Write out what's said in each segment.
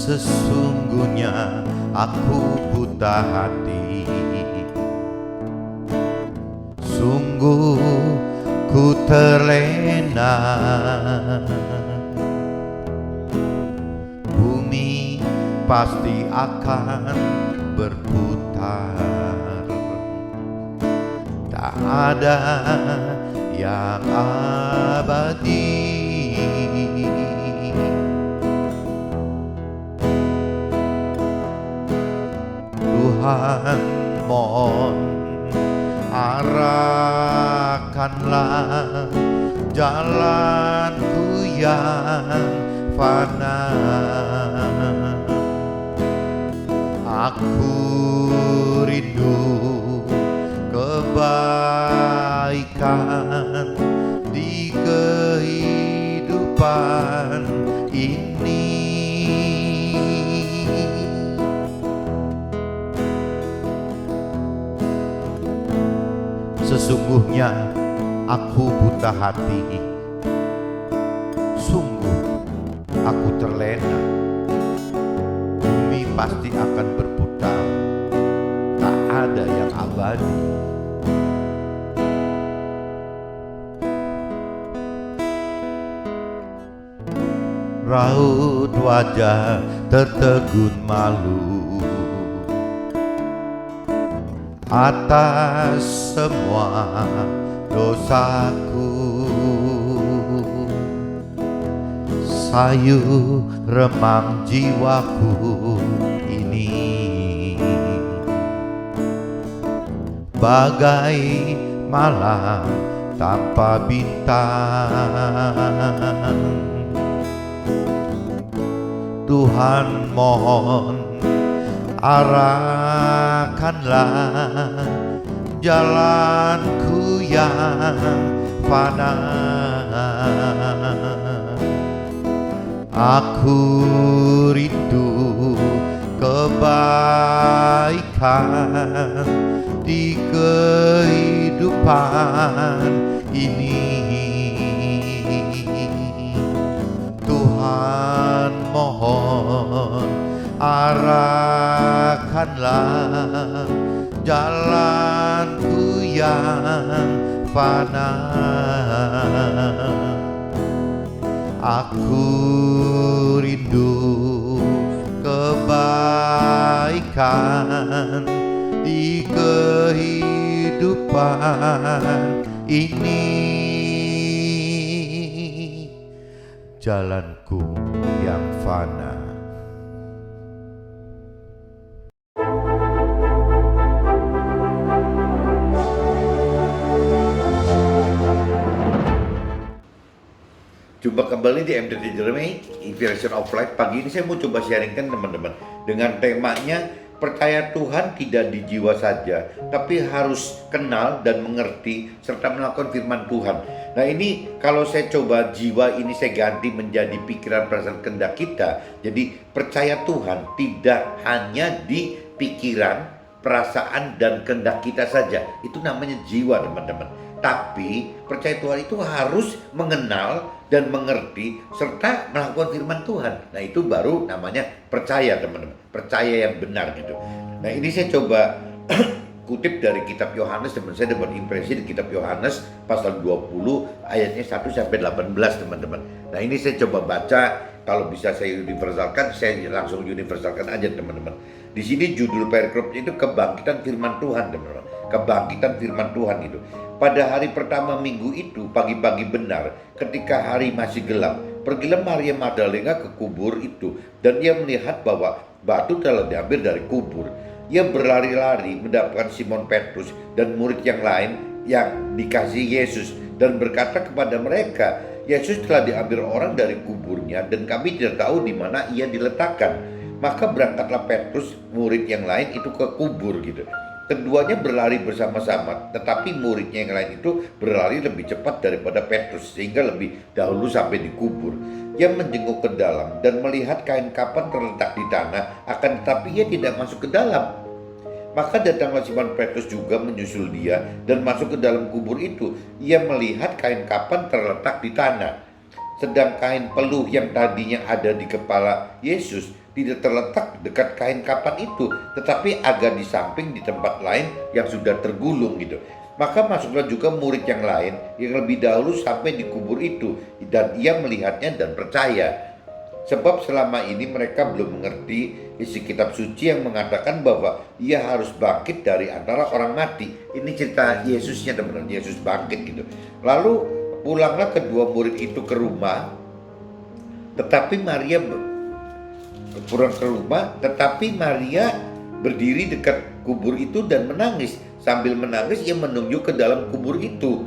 Sesungguhnya aku buta hati, sungguh ku terlena. Bumi pasti akan berputar, tak ada yang abadi. Tuhan, mohon arahkanlah jalanku yang fana. Aku rindu kebaikan di kehidupan ini. Sesungguhnya aku buta hati, sungguh aku terlena. Bumi pasti akan berputar, tak ada yang abadi. Raut wajah tertegun malu atas semua dosaku. Sayu remang jiwaku ini, bagai malam tanpa bintang. Tuhan, mohon arahkanlah jalanku yang fana. Aku rindu kebaikan di kehidupan ini. Tuhan, mohon arahkanlah jalanku yang fana. Aku rindu kebaikan di kehidupan ini. Jalanku yang fana. Jumpa kembali di MDT Jeremy, Version of Life. Pagi ini saya mau coba sharingkan teman-teman dengan temanya percaya Tuhan tidak di jiwa saja, tapi harus kenal dan mengerti serta melakukan firman Tuhan. Nah ini kalau saya coba jiwa ini saya ganti menjadi pikiran, perasaan, kehendak kita. Jadi percaya Tuhan tidak hanya di pikiran, perasaan, dan kehendak kita saja. Itu namanya jiwa teman-teman. Tapi percaya Tuhan itu harus mengenal dan mengerti serta melakukan firman Tuhan. Nah itu baru namanya percaya teman-teman. Percaya yang benar gitu. Nah ini saya coba kutip dari kitab Yohanes, teman saya dapat impresi di kitab Yohanes pasal 20 ayatnya 1 sampai 18 teman-teman. Nah ini saya coba baca, kalau bisa saya universalkan, saya langsung universalkan aja teman-teman. Di sini judul paragrafnya itu kebangkitan firman Tuhan teman-teman. Kebangkitan firman Tuhan itu. Pada hari pertama minggu itu, pagi-pagi benar, ketika hari masih gelap, pergilah Maria Magdalena ke kubur itu, dan ia melihat bahwa batu telah diambil dari kubur. Ia berlari-lari mendapatkan Simon Petrus dan murid yang lain yang dikasihi Yesus, dan berkata kepada mereka, Yesus telah diambil orang dari kuburnya, dan kami tidak tahu di mana ia diletakkan. Maka berangkatlah Petrus, murid yang lain itu ke kubur gitu. Keduanya berlari bersama-sama, tetapi muridnya yang lain itu berlari lebih cepat daripada Petrus, sehingga lebih dahulu sampai di kubur. Ia menjenguk ke dalam dan melihat kain kapan terletak di tanah, akan tetapi ia tidak masuk ke dalam. Maka datanglah Simon Petrus juga menyusul dia dan masuk ke dalam kubur itu. Ia melihat kain kapan terletak di tanah, sedang kain peluh yang tadinya ada di kepala Yesus tidak terletak dekat kain kapan itu, tetapi agak di samping di tempat lain yang sudah tergulung gitu. Maka masuklah juga murid yang lain yang lebih dahulu sampai di kubur itu, dan ia melihatnya dan percaya. Sebab selama ini mereka belum mengerti isi kitab suci yang mengatakan bahwa ia harus bangkit dari antara orang mati. Ini cerita Yesusnya teman-teman, Yesus bangkit gitu. Lalu pulanglah kedua murid itu ke rumah, tetapi Maria berdiri dekat kubur itu dan menangis. Sambil menangis ia menunjuk ke dalam kubur itu.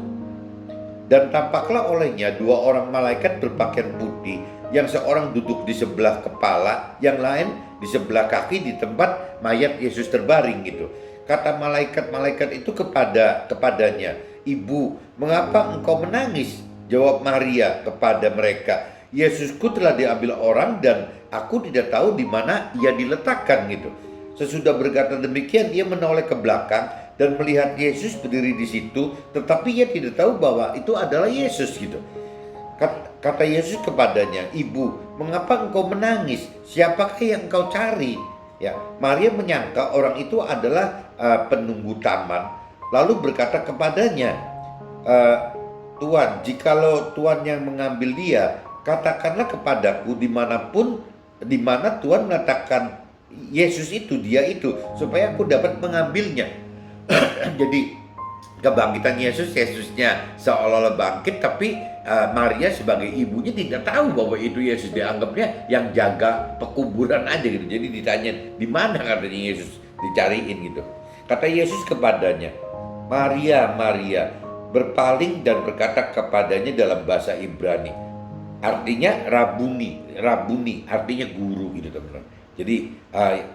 Dan tampaklah olehnya dua orang malaikat berpakaian putih, yang seorang duduk di sebelah kepala, yang lain di sebelah kaki di tempat mayat Yesus terbaring gitu. Kata malaikat-malaikat itu kepadanya, "Ibu, mengapa engkau menangis?" Jawab Maria kepada mereka, "Yesusku telah diambil orang dan aku tidak tahu di mana ia diletakkan," gitu. Sesudah berkata demikian, ia menoleh ke belakang dan melihat Yesus berdiri di situ, tetapi ia tidak tahu bahwa itu adalah Yesus gitu. Kata Yesus kepadanya, "Ibu, mengapa engkau menangis? Siapakah yang engkau cari?" Ya, Maria menyangka orang itu adalah penunggu taman, lalu berkata kepadanya, "Tuan, jikalau Tuan yang mengambil dia, katakanlah kepadaku di mana Tuan meletakkan Yesus itu, dia itu, supaya aku dapat mengambilnya." Jadi kebangkitan Yesusnya seolah-olah bangkit, tapi Maria sebagai ibunya tidak tahu bahwa itu Yesus, dianggapnya yang jaga pekuburan aja gitu. Jadi ditanya di mana katanya Yesus, dicariin gitu. Kata Yesus kepadanya, "Maria, Maria," berpaling dan berkata kepadanya dalam bahasa Ibrani, artinya Rabuni artinya guru gitu teman-teman. Jadi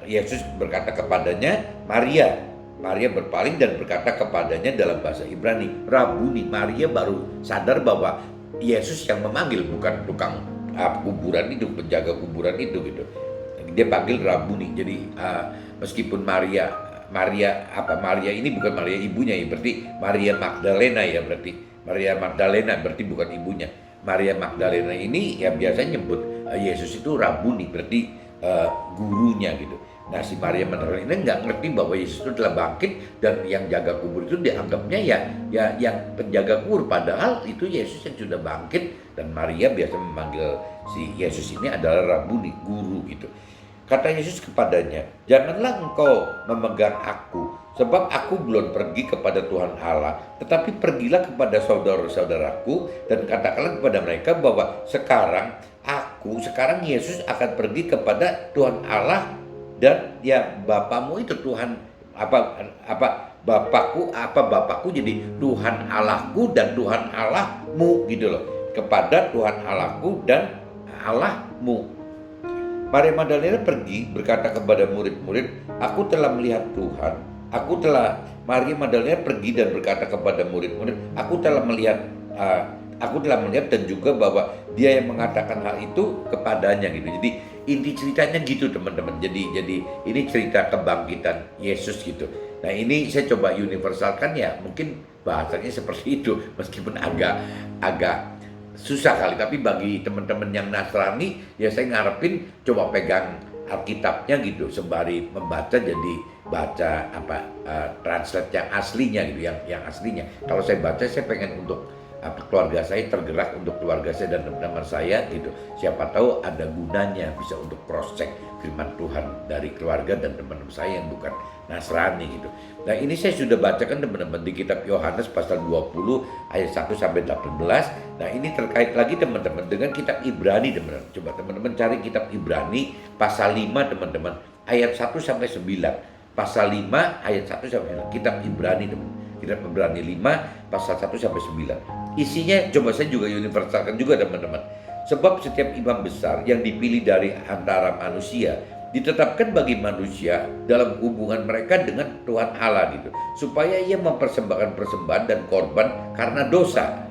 Yesus berkata kepadanya, "Maria." Maria berpaling dan berkata kepadanya dalam bahasa Ibrani, Rabuni. Maria baru sadar bahwa Yesus yang memanggil, bukan tukang kuburan itu, penjaga kuburan itu gitu. Dia panggil Rabuni. Jadi meskipun Maria ini bukan Maria ibunya ya, berarti Maria Magdalena ya, berarti Maria Magdalena berarti bukan ibunya. Maria Magdalena ini ya biasanya nyebut Yesus itu Rabuni, berarti gurunya gitu. Nah, si Maria Magdalena ini nggak ngerti bahwa Yesus itu telah bangkit, dan yang jaga kubur itu dianggapnya ya yang penjaga kubur, padahal itu Yesus yang sudah bangkit. Dan Maria biasa memanggil si Yesus ini adalah Rabuni, guru gitu. Kata Yesus kepadanya, "Janganlah engkau memegang aku, sebab aku belum pergi kepada Tuhan Allah, tetapi pergilah kepada saudara-saudaraku dan katakanlah kepada mereka bahwa sekarang Yesus akan pergi kepada Tuhan Allah, dan ya Bapamu itu Tuhan Bapakku jadi Tuhan Allahku dan Tuhan Allahmu gitu loh, kepada Tuhan Allahku dan Allahmu." Maria Magdalena pergi berkata kepada murid-murid, "Aku telah melihat Tuhan." Maria Magdalena pergi dan berkata kepada murid-murid, aku telah melihat dan juga bahwa dia yang mengatakan hal itu kepadanya gitu. Jadi inti ceritanya gitu teman-teman. Jadi ini cerita kebangkitan Yesus gitu. Nah, ini saya coba universalkan ya, mungkin bahasanya seperti itu meskipun agak susah kali, tapi bagi teman-teman yang Nasrani ya saya ngarepin coba pegang Alkitabnya gitu sembari membaca, jadi baca translate yang aslinya gitu, yang aslinya. Kalau saya baca saya pengen untuk keluarga saya, tergerak untuk keluarga saya dan teman-teman saya gitu. Siapa tahu ada gunanya, bisa untuk cross check firman Tuhan dari keluarga dan teman-teman saya yang bukan Nasrani gitu. Nah, ini saya sudah bacakan teman-teman di kitab Yohanes pasal 20 ayat 1 sampai 18. Nah, ini terkait lagi teman-teman dengan kitab Ibrani teman-teman. Coba teman-teman cari kitab Ibrani pasal 5 teman-teman, ayat 1 sampai 9. Pasal 5 ayat 1 sampai 9. Kitab Ibrani teman-teman. Kitab Ibrani 5 pasal 1 sampai 9. Isinya coba saya juga universalkan juga teman-teman. Sebab setiap imam besar yang dipilih dari antara manusia ditetapkan bagi manusia dalam hubungan mereka dengan Tuhan Allah gitu, supaya ia mempersembahkan persembahan dan korban karena dosa.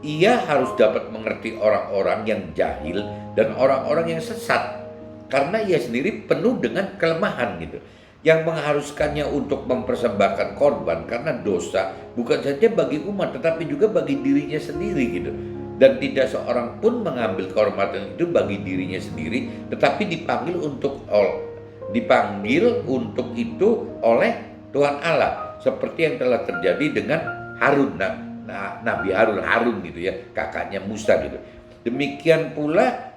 Ia harus dapat mengerti orang-orang yang jahil dan orang-orang yang sesat, karena ia sendiri penuh dengan kelemahan gitu, yang mengharuskannya untuk mempersembahkan korban karena dosa, bukan saja bagi umat tetapi juga bagi dirinya sendiri gitu. dan tidak seorang pun mengambil kehormatan itu bagi dirinya sendiri, tetapi dipanggil untuk itu oleh Tuhan Allah, seperti yang telah terjadi dengan Harun, Nabi Harun gitu ya, kakaknya Musa gitu. Demikian pula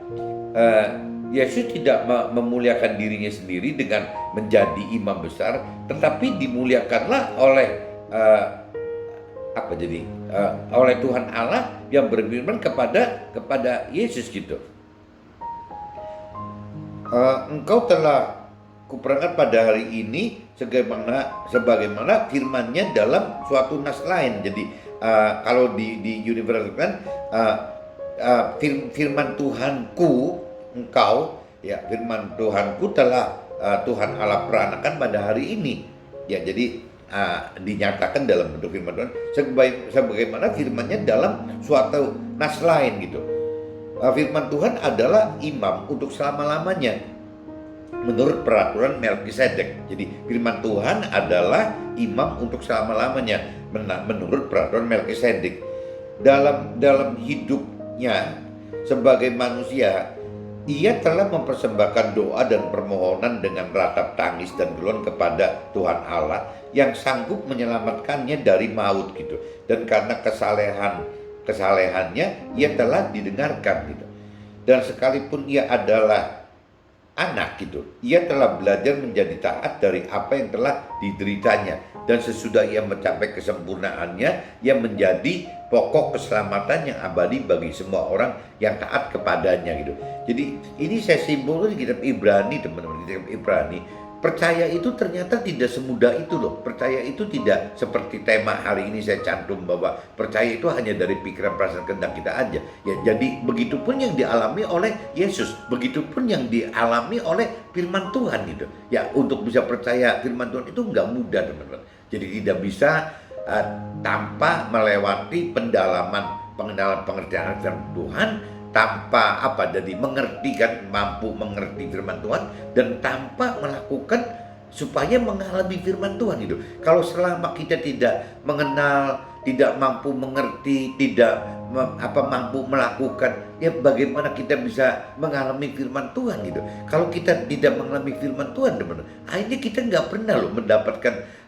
Yesus tidak memuliakan dirinya sendiri dengan menjadi imam besar, tetapi dimuliakanlah oleh Tuhan Allah yang berfirman kepada Yesus gitu. Engkau telah kuperangkat pada hari ini sebagaimana firman-Nya dalam suatu nas lain. Jadi kalau di universal kan firman Tuhanku engkau, ya, firman Tuhanku telah Tuhan Allah peranakan pada hari ini. Ya, jadi dinyatakan dalam bentuk firman Tuhan sebagaimana firman-Nya dalam suatu nas lain gitu. Firman Tuhan adalah imam untuk selama-lamanya menurut peraturan Melkisedek. Jadi firman Tuhan adalah imam untuk selama-lamanya menurut peraturan Melkisedek. Dalam hidupnya sebagai manusia, ia telah mempersembahkan doa dan permohonan dengan ratap tangis dan geluhan kepada Tuhan Allah yang sanggup menyelamatkannya dari maut gitu. Dan karena kesalehannya ia telah didengarkan gitu. Dan sekalipun ia adalah anak gitu, ia telah belajar menjadi taat dari apa yang telah dideritanya, dan sesudah ia mencapai kesempurnaannya, ia menjadi pokok keselamatan yang abadi bagi semua orang yang taat kepadanya gitu. Jadi ini saya simpulkan di kitab Ibrani, teman-teman, di kitab Ibrani. Percaya itu ternyata tidak semudah itu loh. Percaya itu tidak seperti tema hari ini saya cantum bahwa percaya itu hanya dari pikiran, perasaan, kehendak kita aja. Ya, jadi begitupun yang dialami oleh Yesus, begitupun yang dialami oleh firman Tuhan gitu. Ya, untuk bisa percaya firman Tuhan itu nggak mudah, teman-teman. Jadi tidak bisa tanpa melewati pengenalan pengertian firman Tuhan, tanpa jadi mampu mengerti firman Tuhan, dan tanpa melakukan supaya mengalami firman Tuhan itu. Kalau selama kita tidak mengenal, tidak mampu mengerti, tidak mampu melakukan, ya bagaimana kita bisa mengalami firman Tuhan gitu. Kalau kita tidak mengalami firman Tuhan, teman-teman, akhirnya kita nggak pernah loh mendapatkan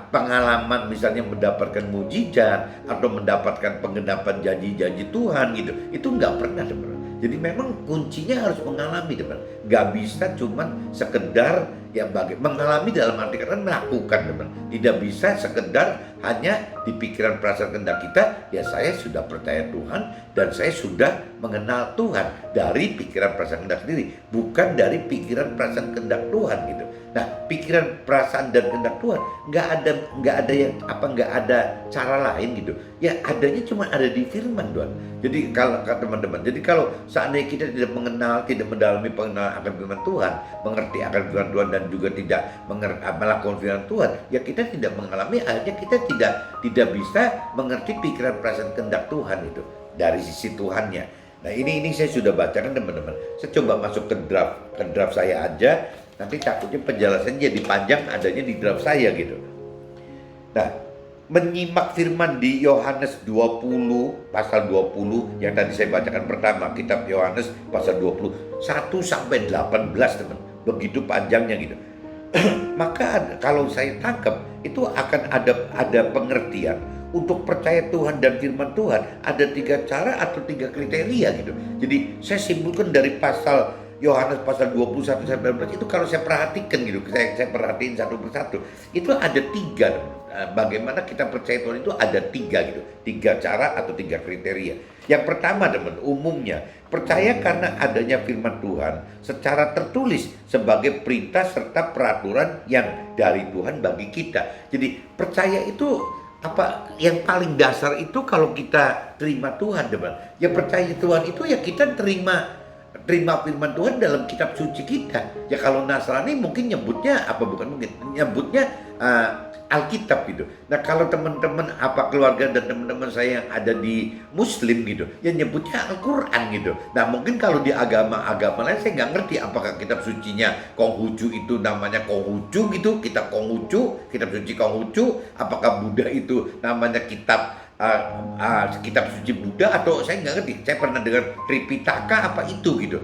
pengalaman, misalnya mendapatkan mujizat atau mendapatkan penggenapan janji-janji Tuhan gitu. Itu nggak pernah, teman-teman. Jadi memang kuncinya harus mengalami, teman. Nggak bisa cuman sekedar mengalami dalam arti kata melakukan, teman. Tidak bisa sekedar hanya di pikiran, perasaan, kehendak kita, ya saya sudah percaya Tuhan dan saya sudah mengenal Tuhan dari pikiran, perasaan, kehendak sendiri, bukan dari pikiran, perasaan, kehendak Tuhan gitu. Nah, pikiran, perasaan, dan kehendak Tuhan nggak ada cara lain gitu. Ya adanya cuma ada di firman Tuhan. Jadi kalau teman-teman, jadi kalau seandainya kita tidak mengenal, tidak mendalami pengenalan akan firman Tuhan, mengerti akan firman Tuhan dan juga tidak melakukan firman Tuhan, ya kita tidak mengalami, akhirnya kita tidak bisa mengerti pikiran, perasaan, kehendak Tuhan itu dari sisi Tuhannya. Nah ini saya sudah bacakan, teman-teman. Saya coba masuk ke draft saya aja. Nanti takutnya penjelasannya jadi panjang adanya di draft saya gitu. Nah, menyimak firman di Yohanes 20 pasal 20 yang tadi saya bacakan pertama, kitab Yohanes pasal 20 1 sampai 18, teman. Begitu panjangnya gitu. Maka kalau saya tangkap itu akan ada pengertian untuk percaya Tuhan dan firman Tuhan, ada 3 cara atau 3 kriteria gitu. Jadi saya simpulkan dari pasal Yohanes pasal 21 sampai 19 itu, kalau saya perhatikan gitu, saya perhatiin satu persatu, itu ada 3. Bagaimana kita percaya Tuhan itu ada 3 gitu, 3 cara atau 3 kriteria. Yang pertama, teman, umumnya percaya karena adanya firman Tuhan secara tertulis sebagai perintah serta peraturan yang dari Tuhan bagi kita. Jadi percaya itu yang paling dasar itu kalau kita terima Tuhan, teman. Ya percaya Tuhan itu ya kita terima firman Tuhan dalam kitab suci kita. Ya kalau Nasrani mungkin nyebutnya nyebutnya Alkitab gitu. Nah kalau teman-teman keluarga dan teman-teman saya yang ada di Muslim gitu, ya nyebutnya Al-Quran gitu. Nah mungkin kalau di agama-agama lain saya nggak ngerti apakah kitab sucinya Konghucu itu namanya Konghucu gitu, kitab Konghucu, kitab suci Konghucu. Apakah Buddha itu namanya kitab kitab suci Buddha atau saya nggak ngerti. Saya pernah dengar Tripitaka apa itu gitu.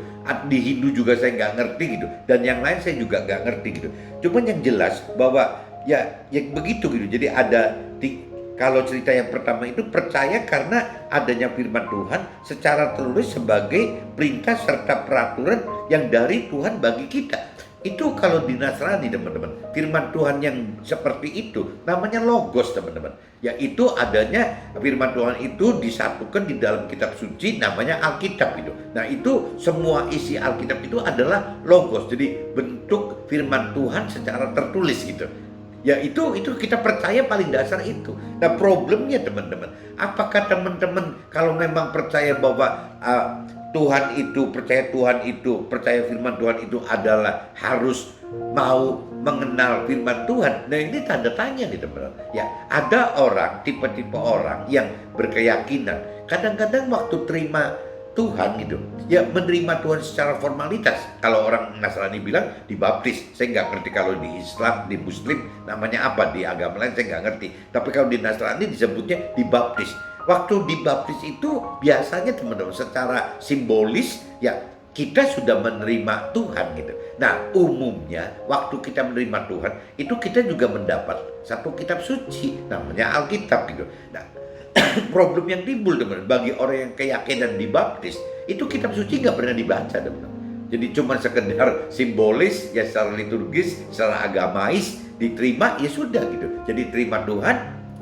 Di Hindu juga saya nggak ngerti gitu. Dan yang lain saya juga nggak ngerti gitu. Cuman yang jelas bahwa ya begitu gitu. Jadi ada kalau cerita yang pertama itu percaya karena adanya firman Tuhan secara tertulis sebagai perintah serta peraturan yang dari Tuhan bagi kita. Itu kalau di Nasrani teman-teman, firman Tuhan yang seperti itu namanya logos teman-teman. Yaitu adanya firman Tuhan itu disatukan di dalam kitab suci namanya Alkitab itu. Nah itu semua isi Alkitab itu adalah logos. Jadi bentuk firman Tuhan secara tertulis gitu. Ya itu kita percaya paling dasar itu. Nah problemnya teman-teman, apakah teman-teman kalau memang percaya bahwa Tuhan itu, percaya firman Tuhan itu adalah harus mau mengenal firman Tuhan. Nah ini tanda tanya nih teman-teman. Ya ada orang, tipe-tipe orang yang berkeyakinan. Kadang-kadang waktu terima Tuhan gitu, ya menerima Tuhan secara formalitas. Kalau orang Nasrani bilang dibaptis, saya nggak ngerti kalau di Islam, di Muslim namanya apa, di agama lain saya nggak ngerti. Tapi kalau di Nasrani disebutnya dibaptis. Waktu dibaptis itu biasanya teman-teman secara simbolis ya kita sudah menerima Tuhan gitu. Nah umumnya waktu kita menerima Tuhan itu kita juga mendapat satu kitab suci namanya Alkitab gitu. Nah problem yang timbul teman bagi orang yang keyakinan dibaptis itu kitab suci nggak pernah dibaca teman. Jadi cuma sekedar simbolis ya secara liturgis, secara agamais diterima ya sudah gitu. Jadi terima Tuhan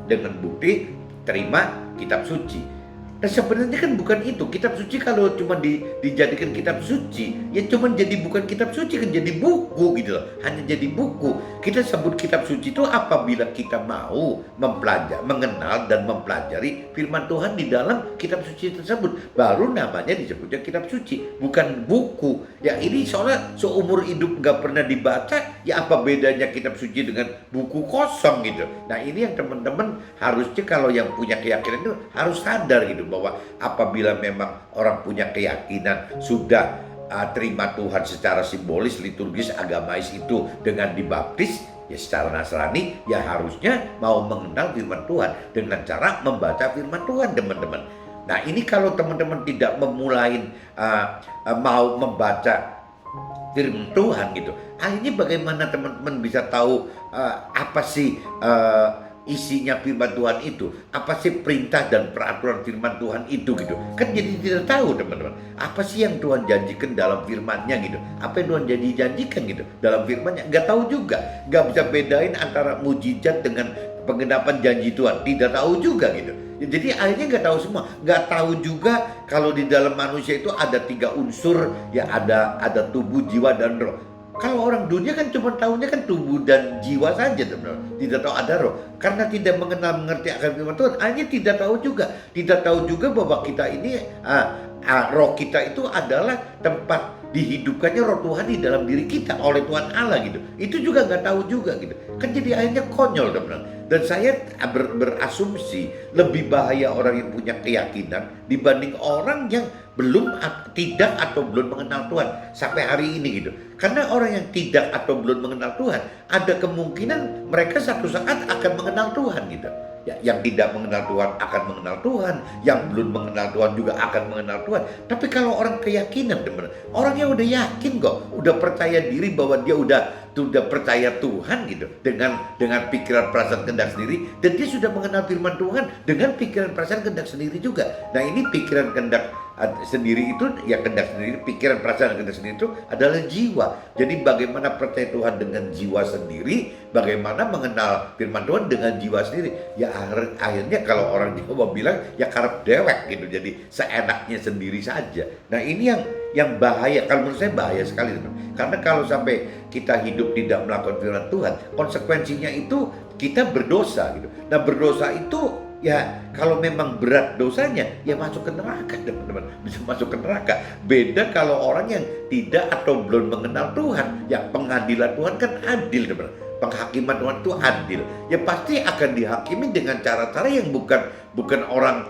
dengan bukti terima kitab suci. Nah sebenarnya kan bukan itu. Kitab suci kalau cuma dijadikan kitab suci ya cuma jadi bukan kitab suci, kan jadi buku gitu loh. Hanya jadi buku. Kita sebut kitab suci itu apabila kita mau mempelajari, mengenal dan mempelajari firman Tuhan di dalam kitab suci tersebut, baru namanya disebutnya kitab suci, bukan buku. Ya ini soalnya seumur hidup nggak pernah dibaca, ya apa bedanya kitab suci dengan buku kosong gitu. Nah ini yang teman-teman harusnya kalau yang punya keyakinan itu harus sadar gitu, bahwa apabila memang orang punya keyakinan sudah terima Tuhan secara simbolis, liturgis, agamais itu dengan dibaptis ya secara Nasrani, ya harusnya mau mengenal firman Tuhan dengan cara membaca firman Tuhan teman-teman. Nah ini kalau teman-teman tidak memulai mau membaca firman Tuhan gitu, akhirnya bagaimana teman-teman bisa tahu apa sih isinya firman Tuhan itu, apa sih perintah dan peraturan firman Tuhan itu gitu. Kan jadi tidak tahu teman-teman, apa sih yang Tuhan janjikan dalam firman-Nya gitu. Apa yang Tuhan janjikan gitu dalam firman-Nya, nggak tahu juga. Nggak bisa bedain antara mujizat dengan penggenapan janji Tuhan, tidak tahu juga gitu. Ya, jadi akhirnya nggak tahu semua. Nggak tahu juga kalau di dalam manusia itu ada 3 unsur, ya ada tubuh, jiwa, dan roh. Kalau orang dunia kan cuma tahunya kan tubuh dan jiwa saja teman-teman, tidak tahu ada roh. Karena tidak mengerti akan firman Tuhan, hanya tidak tahu juga. Tidak tahu juga bahwa kita ini roh kita itu adalah tempat dihidupkannya roh Tuhan di dalam diri kita oleh Tuhan Allah gitu. Itu juga nggak tahu juga gitu. Kan jadi akhirnya konyol teman-teman. Dan saya berasumsi lebih bahaya orang yang punya keyakinan dibanding orang yang tidak atau belum mengenal Tuhan sampai hari ini gitu. Karena orang yang tidak atau belum mengenal Tuhan, ada kemungkinan mereka satu saat akan mengenal Tuhan gitu. Ya, yang tidak mengenal Tuhan akan mengenal Tuhan, yang belum mengenal Tuhan juga akan mengenal Tuhan. Tapi kalau orang keyakinan teman, orangnya udah yakin kok, udah percaya diri bahwa dia udah percaya Tuhan gitu, dengan pikiran perasaan kehendak sendiri, dan dia sudah mengenal firman Tuhan dengan pikiran perasaan kehendak sendiri juga. Nah ini pikiran kehendak sendiri itu ya kehendak sendiri, pikiran perasaan kehendak sendiri itu adalah jiwa. Jadi bagaimana percaya Tuhan dengan jiwa sendiri, bagaimana mengenal firman Tuhan dengan jiwa sendiri. Ya akhirnya kalau orang Jawa bilang ya karep dewek gitu, jadi seenaknya sendiri saja. Nah ini yang bahaya, kalau menurut saya bahaya sekali teman. Karena kalau sampai kita hidup tidak melakukan firman Tuhan, konsekuensinya itu kita berdosa gitu. Nah berdosa itu ya kalau memang berat dosanya ya masuk ke neraka teman-teman, bisa masuk ke neraka. Beda kalau orang yang tidak atau belum mengenal Tuhan, ya pengadilan Tuhan kan adil teman-teman. Penghakiman Tuhan itu adil, ya pasti akan dihakimi dengan cara-cara yang bukan orang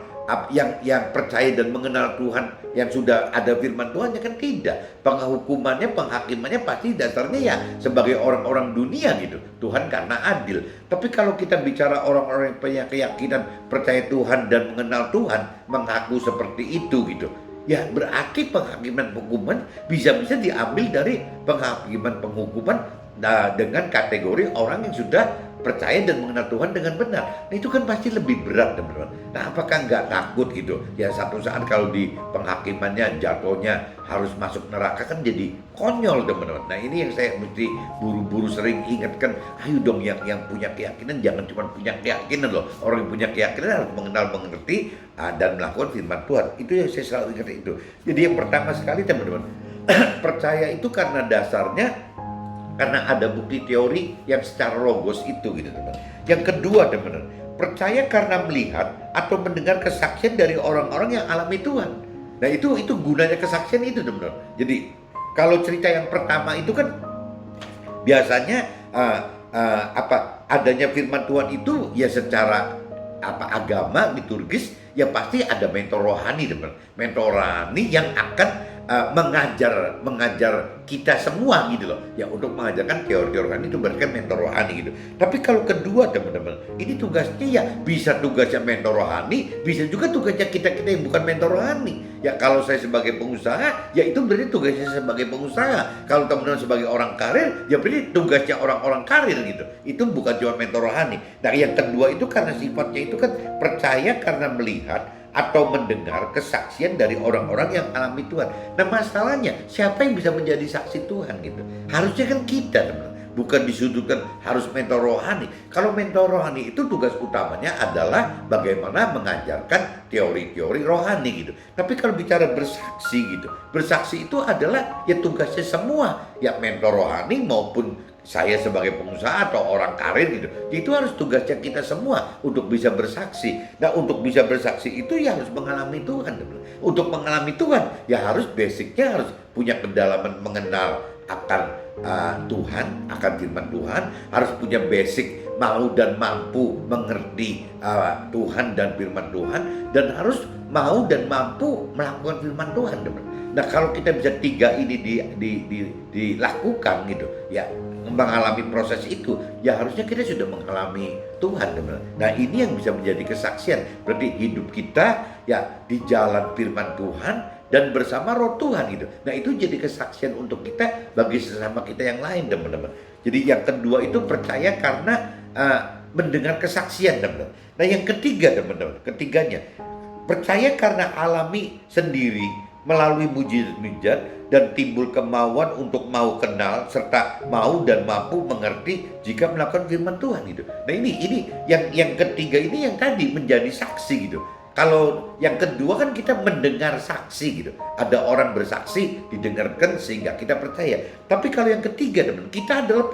yang percaya dan mengenal Tuhan, yang sudah ada firman Tuhan, ya kan tidak. Penghukumannya, penghakimannya pasti dasarnya ya sebagai orang-orang dunia gitu. Tuhan karena adil. Tapi kalau kita bicara orang-orang yang punya keyakinan, percaya Tuhan dan mengenal Tuhan, mengaku seperti itu gitu, ya berarti penghakiman penghukuman bisa-bisa diambil dari penghakiman penghukuman dengan kategori orang yang sudah percaya dan mengenal Tuhan dengan benar. Nah itu kan pasti lebih berat, teman-teman. Nah apakah nggak takut gitu? Ya satu saat kalau di penghakimannya jatuhnya harus masuk neraka, kan jadi konyol, teman-teman. Nah ini yang saya mesti buru-buru sering ingatkan. Ayo dong yang punya keyakinan, jangan cuma punya keyakinan loh. Orang yang punya keyakinan harus mengenal, mengerti, dan melakukan firman Tuhan. Itu yang saya selalu ingat itu. Jadi yang pertama sekali, teman-teman, percaya itu karena dasarnya karena ada bukti teori yang secara logos itu gitu, teman. Yang kedua, teman, percaya karena melihat atau mendengar kesaksian dari orang-orang yang alami Tuhan. Nah itu gunanya kesaksian itu, teman. Jadi kalau cerita yang pertama itu kan biasanya adanya firman Tuhan itu ya secara agama liturgis, ya pasti ada mentor rohani, teman. Mentor rohani yang akan mengajar kita semua gitu loh, ya untuk mengajarkan teori-teori rohani. Itu berarti kan mentor rohani gitu. Tapi kalau kedua, teman-teman, ini tugasnya ya bisa tugasnya mentor rohani, bisa juga tugasnya kita yang bukan mentor rohani. Ya kalau saya sebagai pengusaha, ya itu berarti tugasnya sebagai pengusaha. Kalau teman-teman sebagai orang karir, ya berarti tugasnya orang-orang karir gitu. Itu bukan cuma mentor rohani. Nah yang kedua itu karena sifatnya itu kan percaya karena melihat atau mendengar kesaksian dari orang-orang yang alami Tuhan. Nah masalahnya, siapa yang bisa menjadi saksi Tuhan gitu? Harusnya kan kita, teman. Bukan disudutkan harus mentor rohani. Kalau mentor rohani itu tugas utamanya adalah bagaimana mengajarkan teori-teori rohani gitu. Tapi kalau bicara bersaksi gitu, bersaksi itu adalah ya tugasnya semua, ya mentor rohani maupun saya sebagai pengusaha atau orang karir gitu. Itu harus tugasnya kita semua untuk bisa bersaksi. Nah untuk bisa bersaksi itu ya harus mengalami Tuhan. Untuk mengalami Tuhan ya harus basicnya harus punya kedalaman mengenal akan Tuhan, akan firman Tuhan, harus punya basic mau dan mampu mengerti Tuhan dan firman Tuhan, dan harus mau dan mampu melakukan firman Tuhan, teman. Nah kalau kita bisa tiga ini dilakukan gitu, ya mengalami proses itu, ya harusnya kita sudah mengalami Tuhan, teman. Nah ini yang bisa menjadi kesaksian. Berarti hidup kita ya di jalan firman Tuhan dan bersama roh Tuhan gitu. Nah itu jadi kesaksian untuk kita bagi sesama kita yang lain, teman-teman. Jadi yang kedua itu percaya karena mendengar kesaksian, teman-teman. Nah yang ketiga, teman-teman, ketiganya percaya karena alami sendiri melalui mujizat dan timbul kemauan untuk mau kenal serta mau dan mampu mengerti jika melakukan firman Tuhan gitu. Nah ini yang ketiga ini yang tadi menjadi saksi gitu. Kalau yang kedua kan kita mendengar saksi gitu. Ada orang bersaksi, didengarkan sehingga kita percaya. Tapi kalau yang ketiga, teman, kita adalah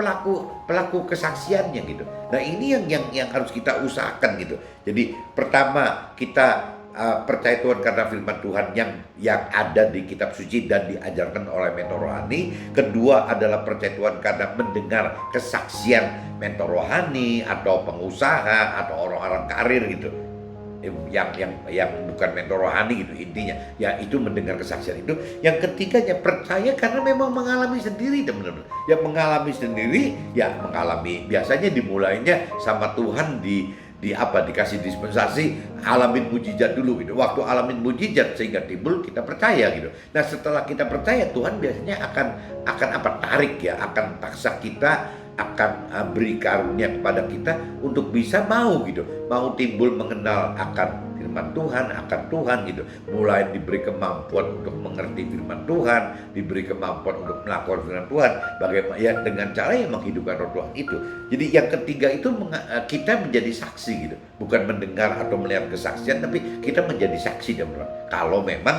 pelaku kesaksiannya gitu. Nah ini yang harus kita usahakan gitu. Jadi pertama kita percaya Tuhan karena firman Tuhan yang ada di kitab suci dan diajarkan oleh mentor rohani. Kedua adalah percaya Tuhan karena mendengar kesaksian mentor rohani atau pengusaha atau orang-orang karir gitu, yang bukan mentor rohani gitu. Intinya ya itu mendengar kesaksian itu. Yang ketiganya percaya karena memang mengalami sendiri, teman-teman. Ya mengalami sendiri, ya mengalami biasanya dimulainya sama Tuhan dikasih dispensasi, alamin mujizat dulu gitu. Waktu alamin mujizat sehingga timbul kita percaya gitu. Nah setelah kita percaya, Tuhan biasanya akan tarik ya, akan paksa kita, akan beri karunia kepada kita untuk bisa mau gitu, mau timbul mengenal akan firman Tuhan, akan Tuhan gitu. Mulai diberi kemampuan untuk mengerti firman Tuhan, diberi kemampuan untuk melakukan firman Tuhan, bagaimana ya dengan cara yang menghidupkan roh Tuhan itu. Jadi yang ketiga itu kita menjadi saksi gitu, bukan mendengar atau melihat kesaksian, tapi kita menjadi saksi, teman-teman. Kalau memang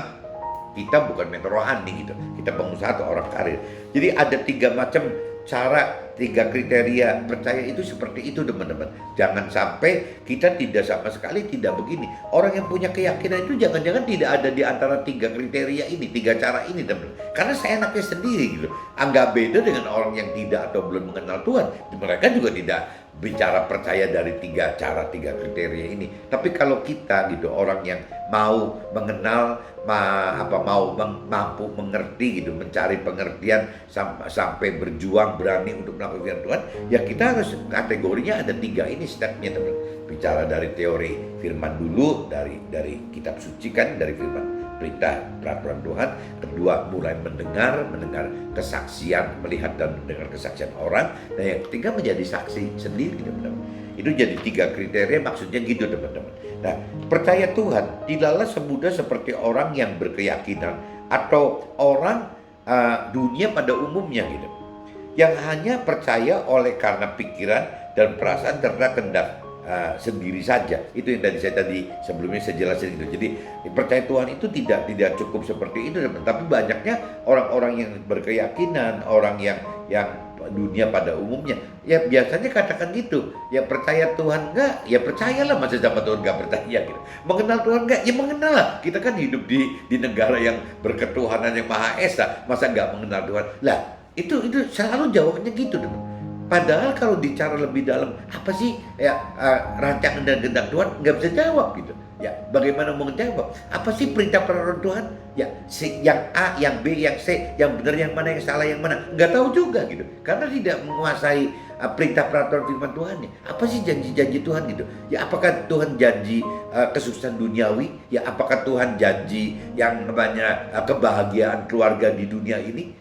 kita bukan mentor rohani gitu, kita pengusaha atau orang karir. Jadi ada 3 macam cara, 3 kriteria percaya itu seperti itu, teman-teman. Jangan sampai kita tidak sama sekali tidak begini. Orang yang punya keyakinan itu jangan-jangan tidak ada di antara 3 kriteria ini, 3 cara ini, teman-teman. Karena saya enaknya sendiri gitu. Anggap beda dengan orang yang tidak atau belum mengenal Tuhan. Mereka juga tidak bicara percaya dari tiga cara, tiga kriteria ini. Tapi kalau kita gitu orang yang mau mengenal, mampu mengerti gitu, mencari pengertian sampai berjuang berani untuk melakukan firman Tuhan, ya kita harus kategorinya ada tiga ini stepnya teman. Bicara dari teori firman dulu, dari kitab suci kan, dari firman perintah peraturan Tuhan. Kedua, mulai mendengar kesaksian, melihat dan mendengar kesaksian orang. Dan yang ketiga, menjadi saksi sendiri, teman-teman. Itu jadi tiga kriteria, maksudnya gitu, teman-teman. Nah, percaya Tuhan tidaklah semudah seperti orang yang berkeyakinan atau orang dunia pada umumnya gitu, yang hanya percaya oleh karena pikiran dan perasaan serta kehendak sendiri saja. Itu yang tadi sebelumnya saya jelasin itu. Jadi percaya Tuhan itu tidak cukup seperti itu, tapi banyaknya orang-orang yang berkeyakinan, orang yang dunia pada umumnya, ya biasanya katakan gitu, ya percaya Tuhan enggak, ya percayalah, masa sama Tuhan enggak percaya gitu. Mengenal Tuhan enggak, ya mengenal lah. Kita kan hidup di negara yang berketuhanan yang Maha Esa, masa enggak mengenal Tuhan? Lah, itu selalu jawabnya gitu, teman. Padahal kalau bicara lebih dalam, apa sih ya rancangan dan kehendak Tuhan, nggak bisa jawab gitu. Ya, bagaimana mau jawab? Apa sih perintah peraturan Tuhan? Ya, yang A, yang B, yang C, yang benar yang mana, yang salah yang mana? Nggak tahu juga gitu. Karena tidak menguasai perintah peraturan firman Tuhannya. Apa sih janji-janji Tuhan gitu? Ya, apakah Tuhan janji kesuksesan duniawi? Ya, apakah Tuhan janji yang namanya kebahagiaan keluarga di dunia ini?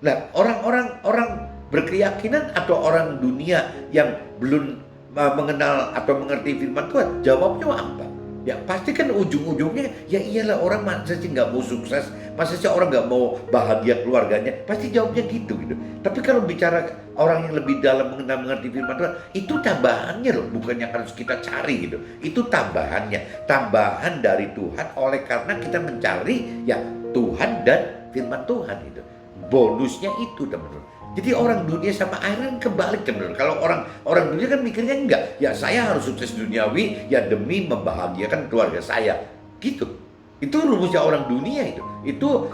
Nah, orang berkeyakinan atau orang dunia yang belum mengenal atau mengerti firman Tuhan, jawabnya apa? Ya pasti kan ujung-ujungnya, ya iyalah, orang masa sih nggak mau sukses, masa sih orang nggak mau bahagia keluarganya, pasti jawabnya gitu. Tapi kalau bicara orang yang lebih dalam mengerti firman Tuhan, itu tambahannya loh, bukan yang harus kita cari gitu. Itu tambahannya, tambahan dari Tuhan oleh karena kita mencari ya Tuhan dan firman Tuhan itu. Bonusnya itu, teman-teman. Jadi orang dunia sama akhirat kebalik, teman-teman. Kalau orang dunia kan mikirnya enggak, ya saya harus sukses duniawi ya demi membahagiakan keluarga saya. Gitu. Itu rumusnya orang dunia itu. Itu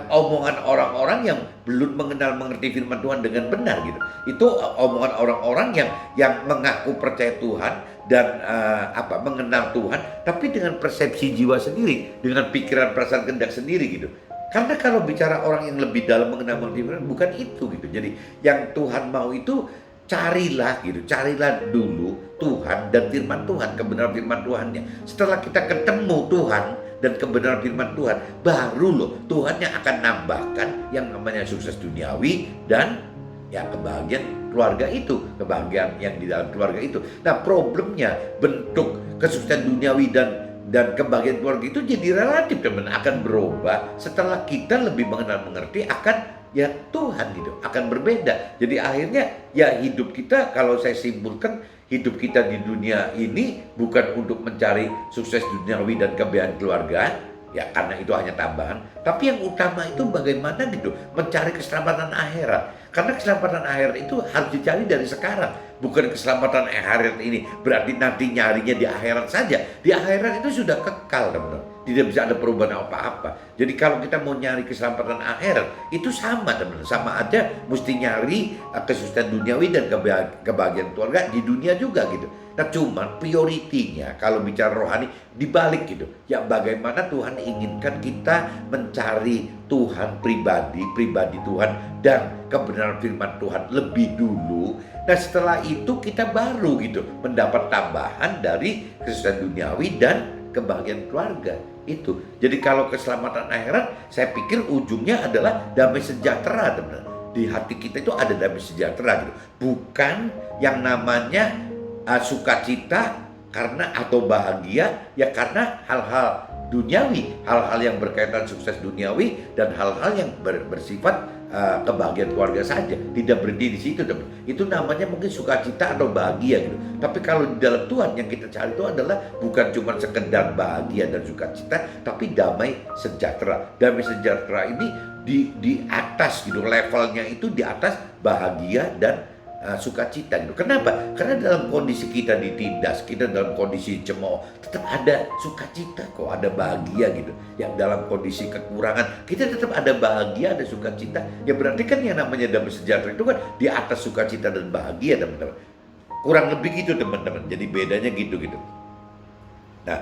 omongan orang-orang yang belum mengerti firman Tuhan dengan benar gitu. Itu omongan orang-orang yang mengaku percaya Tuhan dan mengenal Tuhan, tapi dengan persepsi jiwa sendiri, dengan pikiran perasaan kehendak sendiri gitu. Karena kalau bicara orang yang lebih dalam mengenal firman, bukan itu gitu. Jadi yang Tuhan mau itu carilah dulu Tuhan dan firman Tuhan, kebenaran firman Tuhannya. Setelah kita ketemu Tuhan dan kebenaran firman Tuhan, baru loh Tuhan yang akan nambahkan yang namanya sukses duniawi dan ya kebahagiaan keluarga itu, kebahagiaan yang di dalam keluarga itu. Nah, problemnya bentuk kesuksesan duniawi dan kebahagiaan keluarga itu jadi relatif, teman, akan berubah setelah kita lebih mengerti akan ya Tuhan gitu, akan berbeda. Jadi akhirnya ya hidup kita, kalau saya simpulkan, hidup kita di dunia ini bukan untuk mencari sukses duniawi dan kebahagiaan keluarga, ya karena itu hanya tambahan, tapi yang utama itu bagaimana gitu mencari keselamatan akhirat. Karena keselamatan akhirat itu harus dicari dari sekarang, bukan keselamatan akhirat ini berarti nanti nyarinya di akhirat saja. Di akhirat itu sudah kekal, teman-teman, tidak bisa ada perubahan apa-apa. Jadi kalau kita mau nyari keselamatan akhirat itu sama, teman-teman, sama aja mesti nyari kesuksesan duniawi dan kebahagiaan keluarga di dunia juga gitu. Nah, cuman prioritinya kalau bicara rohani dibalik gitu. Ya bagaimana Tuhan inginkan kita mencari Tuhan pribadi Tuhan dan kebenaran firman Tuhan lebih dulu. Nah, setelah itu kita baru gitu mendapat tambahan dari kesuksesan duniawi dan kebahagiaan keluarga itu. Jadi kalau keselamatan akhirat, saya pikir ujungnya adalah damai sejahtera, teman-teman. Di hati kita itu ada damai sejahtera gitu. Bukan yang namanya sukacita karena atau bahagia ya karena hal-hal duniawi, hal-hal yang berkaitan sukses duniawi dan hal-hal yang bersifat kebahagiaan keluarga saja, tidak berhenti di situ, teman. Itu namanya mungkin sukacita atau bahagia gitu. Tapi kalau di dalam Tuhan yang kita cari itu adalah bukan cuma sekedar bahagia dan sukacita, tapi damai sejahtera. Damai sejahtera ini di atas gitu, levelnya itu di atas bahagia dan sukacita gitu. Kenapa? Karena dalam kondisi kita ditindas, kita dalam kondisi cemooh, tetap ada sukacita kok, ada bahagia gitu. Yang dalam kondisi kekurangan, kita tetap ada bahagia, ada sukacita. Ya berarti kan yang namanya damai sejahtera itu kan di atas sukacita dan bahagia, teman-teman. Kurang lebih gitu teman-teman. Jadi bedanya gitu. Nah,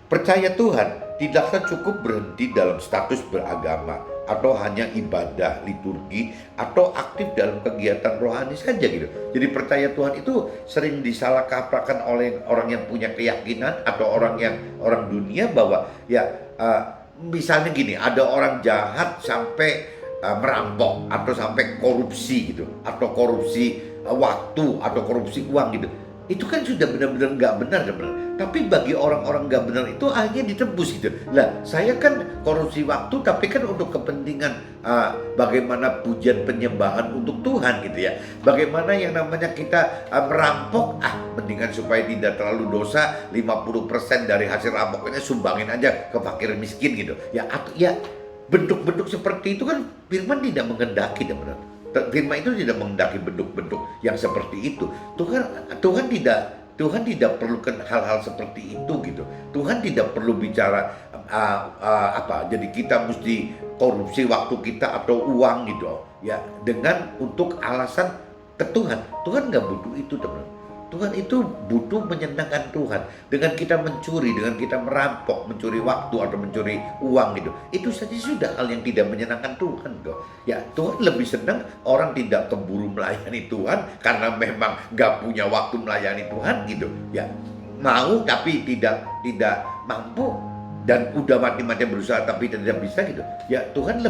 percaya Tuhan tidaklah cukup berhenti dalam status beragama atau hanya ibadah, liturgi, atau aktif dalam kegiatan rohani saja gitu. Jadi percaya Tuhan itu sering disalah kaprahkan oleh orang yang punya keyakinan atau orang dunia bahwa ya misalnya gini, ada orang jahat sampai merampok atau sampai korupsi gitu, atau korupsi waktu atau korupsi uang gitu. Itu kan sudah benar-benar nggak benar sebenarnya. Tapi bagi orang-orang nggak benar itu akhirnya ditebus gitu. Lah, saya kan korupsi waktu, tapi kan untuk kepentingan bagaimana pujian penyembahan untuk Tuhan gitu ya. Bagaimana yang namanya kita merampok, mendingan supaya tidak terlalu dosa, 50% dari hasil rampoknya sumbangin aja ke fakir miskin gitu. Ya, atau ya bentuk-bentuk seperti itu kan Firman tidak menghendaki teman-teman. Firman itu tidak menghendaki bentuk-bentuk yang seperti itu. Tuhan tidak perlukan hal-hal seperti itu gitu. Tuhan tidak perlu bicara jadi kita mesti korupsi waktu kita atau uang gitu ya, dengan untuk alasan ke Tuhan. Tuhan nggak butuh itu teman-teman. Tuhan itu butuh menyenangkan Tuhan. Dengan kita mencuri, dengan kita merampok, mencuri waktu atau mencuri uang gitu, itu saja sudah hal yang tidak menyenangkan Tuhan kok. Ya, Tuhan lebih senang orang tidak keburu melayani Tuhan karena memang gak punya waktu melayani Tuhan gitu. Ya, mau tapi tidak mampu dan udah mati-matian berusaha tapi tidak bisa gitu. Ya, Tuhan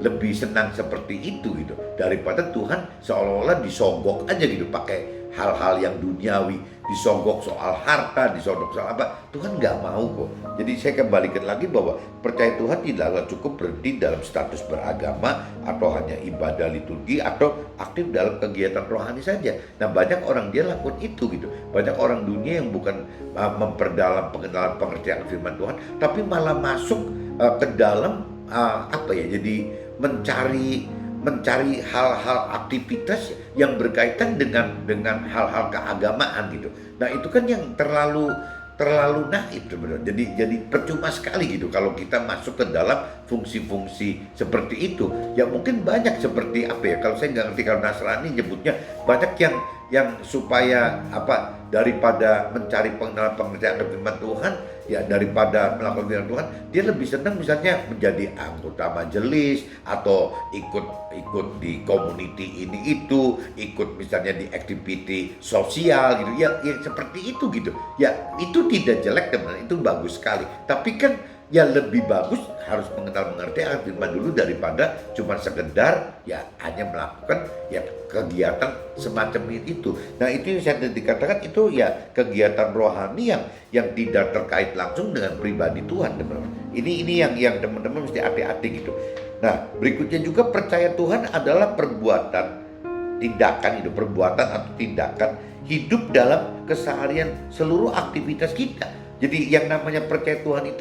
lebih senang seperti itu gitu daripada Tuhan seolah-olah disogok aja gitu pakai hal-hal yang duniawi, disogok soal harta, disogok soal apa. Tuhan nggak mau kok. Jadi saya kembalikan lagi bahwa percaya Tuhan tidaklah cukup berhenti dalam status beragama atau hanya ibadah liturgi atau aktif dalam kegiatan rohani saja. Nah, banyak orang dia lakukan itu gitu. Banyak orang dunia yang bukan memperdalam pengenalan pengertian firman Tuhan, tapi malah masuk ke dalam jadi mencari hal-hal aktivitas yang berkaitan dengan hal-hal keagamaan gitu. Nah, itu kan yang terlalu naif sebenarnya. Jadi percuma sekali gitu kalau kita masuk ke dalam fungsi-fungsi seperti itu. Ya mungkin banyak seperti kalau saya nggak ngerti, kalau Nasrani nyebutnya banyak yang supaya daripada mencari pengertian firman Tuhan, ya daripada melakukan firman Tuhan, dia lebih senang misalnya menjadi anggota majelis atau ikut di community ini itu, ikut misalnya di activity sosial gitu ya seperti itu gitu. Ya itu tidak jelek teman, itu bagus sekali. Tapi kan ya lebih bagus harus mengerti akan firman dulu daripada cuma sekedar ya hanya melakukan ya kegiatan semacam itu. Nah, itu yang saya dikatakan itu ya kegiatan rohani yang tidak terkait langsung dengan pribadi Tuhan, teman-teman. Ini yang teman-teman mesti hati-hati gitu. Nah, berikutnya juga percaya Tuhan adalah perbuatan atau tindakan hidup dalam keseharian seluruh aktivitas kita. Jadi yang namanya percaya Tuhan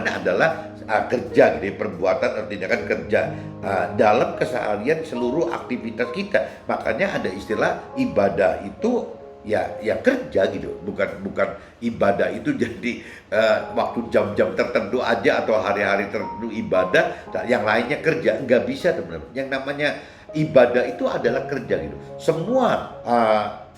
adalah kerja gitu, perbuatan atau tindakan kerja dalam keseharian seluruh aktivitas kita. Makanya ada istilah ibadah itu ya kerja gitu, bukan ibadah itu jadi waktu jam-jam tertentu aja atau hari-hari tertentu ibadah, yang lainnya kerja. Nggak bisa teman-teman. Yang namanya ibadah itu adalah kerja gitu. Semua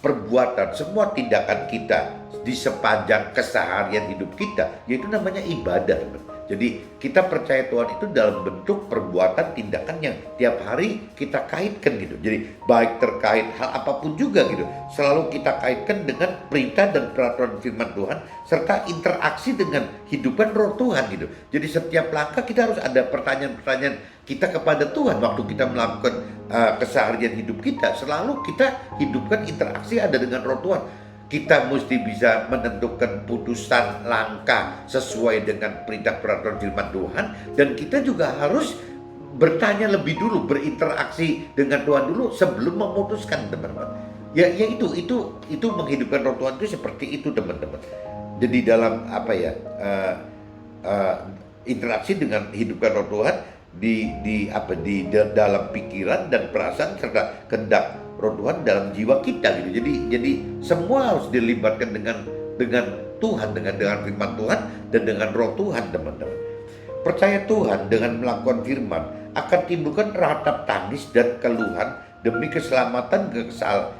perbuatan, semua tindakan kita di sepanjang keseharian hidup kita, yaitu namanya ibadah. Jadi kita percaya Tuhan itu dalam bentuk perbuatan, tindakan yang tiap hari kita kaitkan gitu. Jadi baik terkait hal apapun juga gitu, selalu kita kaitkan dengan perintah dan peraturan firman Tuhan serta interaksi dengan hidupan roh Tuhan gitu. Jadi setiap langkah kita harus ada pertanyaan-pertanyaan kita kepada Tuhan waktu kita melakukan keseharian hidup kita. Selalu kita hidupkan interaksi ada dengan roh Tuhan. Kita mesti bisa menentukan putusan langkah sesuai dengan perintah peraturan firman Tuhan, dan kita juga harus bertanya lebih dulu, berinteraksi dengan Tuhan dulu sebelum memutuskan, teman-teman. Ya itu menghidupkan roh Tuhan itu seperti itu, teman-teman. Jadi dalam interaksi dengan hidupkan roh Tuhan di dalam pikiran dan perasaan serta kehendak roh Tuhan dalam jiwa kita gitu. Jadi semua harus dilibatkan dengan Tuhan, dengan firman Tuhan dan dengan roh Tuhan, teman-teman. Percaya Tuhan dengan melakukan firman akan timbulkan ratap tangis dan keluhan demi keselamatan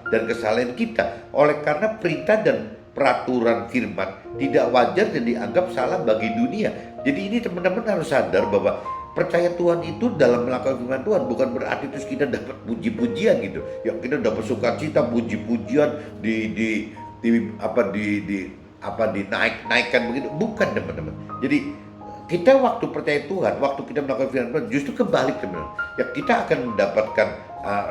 dan kesalahan kita. Oleh karena perintah dan peraturan firman tidak wajar dan dianggap salah bagi dunia. Jadi ini teman-teman harus sadar bahwa percaya Tuhan itu dalam melakukan firman Tuhan bukan berarti terus kita dapat puji-pujian gitu. Ya kita dapat sukacita, puji-pujian dinaikkan begitu. Bukan teman-teman. Jadi kita waktu percaya Tuhan, waktu kita melakukan firman Tuhan justru kebalik teman-teman. Ya kita akan mendapatkan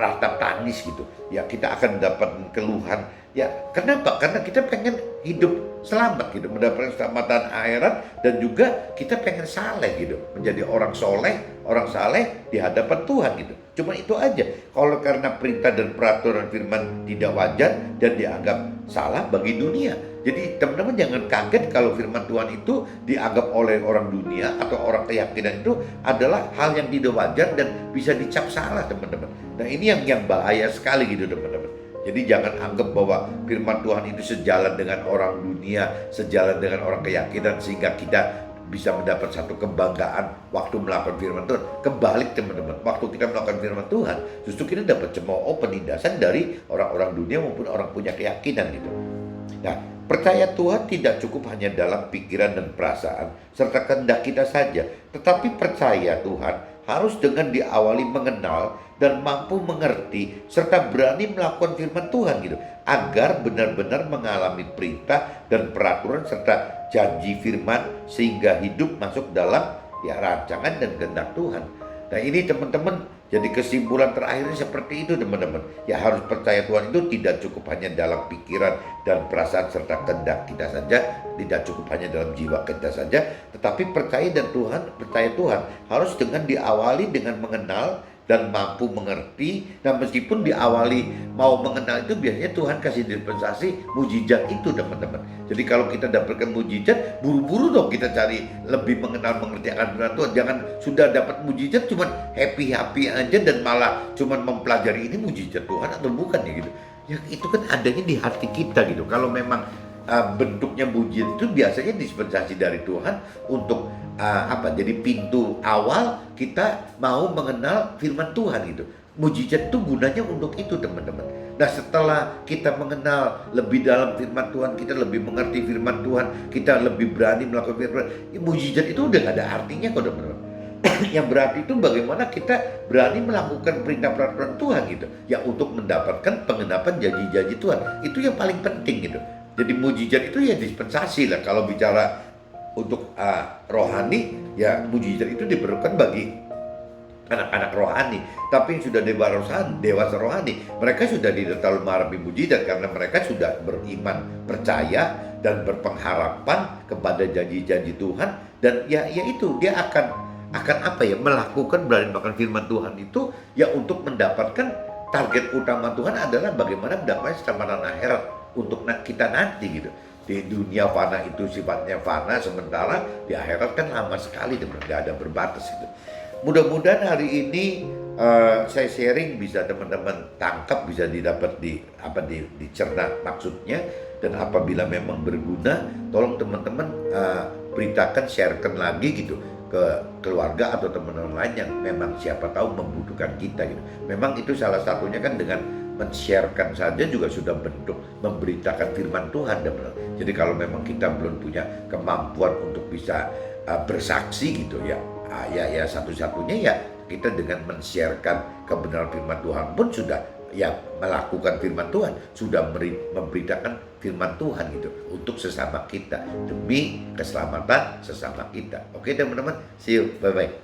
rasa tangis gitu. Ya kita akan mendapatkan keluhan. Ya kenapa? Karena kita pengen hidup selamat gitu, mendapatkan keselamatan akhirat, dan juga kita pengen saleh gitu, menjadi orang saleh di hadapan Tuhan gitu. Cuma itu aja. Kalau karena perintah dan peraturan firman tidak wajar dan dianggap salah bagi dunia. Jadi teman-teman jangan kaget kalau firman Tuhan itu dianggap oleh orang dunia atau orang keyakinan itu adalah hal yang tidak wajar dan bisa dicap salah teman-teman. Nah ini yang bahaya sekali gitu teman-teman. Jadi jangan anggap bahwa firman Tuhan itu sejalan dengan orang dunia, sejalan dengan orang keyakinan sehingga kita bisa mendapat satu kebanggaan waktu melakukan firman Tuhan. Kebalik teman-teman, waktu kita melakukan firman Tuhan justru kita dapat cemooh penindasan dari orang-orang dunia maupun orang punya keyakinan gitu. Nah, percaya Tuhan tidak cukup hanya dalam pikiran dan perasaan serta kehendak kita saja, tetapi percaya Tuhan harus dengan diawali mengenal dan mampu mengerti serta berani melakukan firman Tuhan gitu, agar benar-benar mengalami perintah dan peraturan serta janji firman sehingga hidup masuk dalam rancangan dan kehendak Tuhan. Nah ini teman-teman, jadi kesimpulan terakhirnya seperti itu teman-teman. Ya harus percaya Tuhan itu tidak cukup hanya dalam pikiran dan perasaan serta kehendak kita saja, tidak cukup hanya dalam jiwa kita saja, tetapi percaya Tuhan harus dengan diawali dengan mengenal dan mampu mengerti. Nah meskipun diawali mau mengenal itu biasanya Tuhan kasih dispensasi mujizat itu teman-teman. Jadi kalau kita dapatkan mujizat, buru-buru dong kita cari lebih mengenal mengerti akan firman Tuhan. Jangan sudah dapat mujizat cuman happy aja dan malah cuman mempelajari ini mujizat Tuhan atau bukan ya gitu. Ya itu kan adanya di hati kita gitu. Kalau memang bentuknya mujizat itu biasanya dispensasi dari Tuhan untuk jadi pintu awal kita mau mengenal firman Tuhan gitu. Mujizat itu gunanya untuk itu teman-teman. Nah setelah kita mengenal lebih dalam firman Tuhan, kita lebih mengerti firman Tuhan, kita lebih berani melakukan firman, mujizat itu udah gak ada artinya kok teman-teman. Yang berarti itu bagaimana kita berani melakukan perintah peraturan Tuhan gitu, ya untuk mendapatkan penggenapan janji-janji Tuhan. Itu yang paling penting gitu. Jadi mujizat itu ya dispensasi lah. Kalau bicara untuk rohani, ya mujizat itu diperlukan bagi anak-anak rohani. Tapi yang sudah dewasa rohani, mereka sudah tidak terlalu mengharapkan mujizat karena mereka sudah beriman, percaya dan berpengharapan kepada janji-janji Tuhan. Dan ya itu dia akan melakukan berani melakukan firman Tuhan itu ya untuk mendapatkan target utama Tuhan adalah bagaimana mendapatkan keselamatan akhirat untuk kita nanti gitu. Di dunia fana itu sifatnya fana, sementara di akhirat kan lama sekali, tidak ada berbatas gitu. Mudah-mudahan hari ini saya sharing bisa teman-teman tangkap, bisa dicerna maksudnya, dan apabila memang berguna, tolong teman-teman beritakan, sharekan lagi gitu ke keluarga atau teman-teman lain yang memang siapa tahu membutuhkan kita gitu. Memang itu salah satunya kan dengan men-sharekan saja juga sudah bentuk memberitakan firman Tuhan teman-teman. Jadi kalau memang kita belum punya kemampuan untuk bisa bersaksi gitu ya satu-satunya ya kita dengan men-sharekan kebenaran firman Tuhan pun sudah ya melakukan firman Tuhan, sudah memberitakan firman Tuhan gitu untuk sesama kita demi keselamatan sesama kita. Oke teman-teman, see you, bye-bye.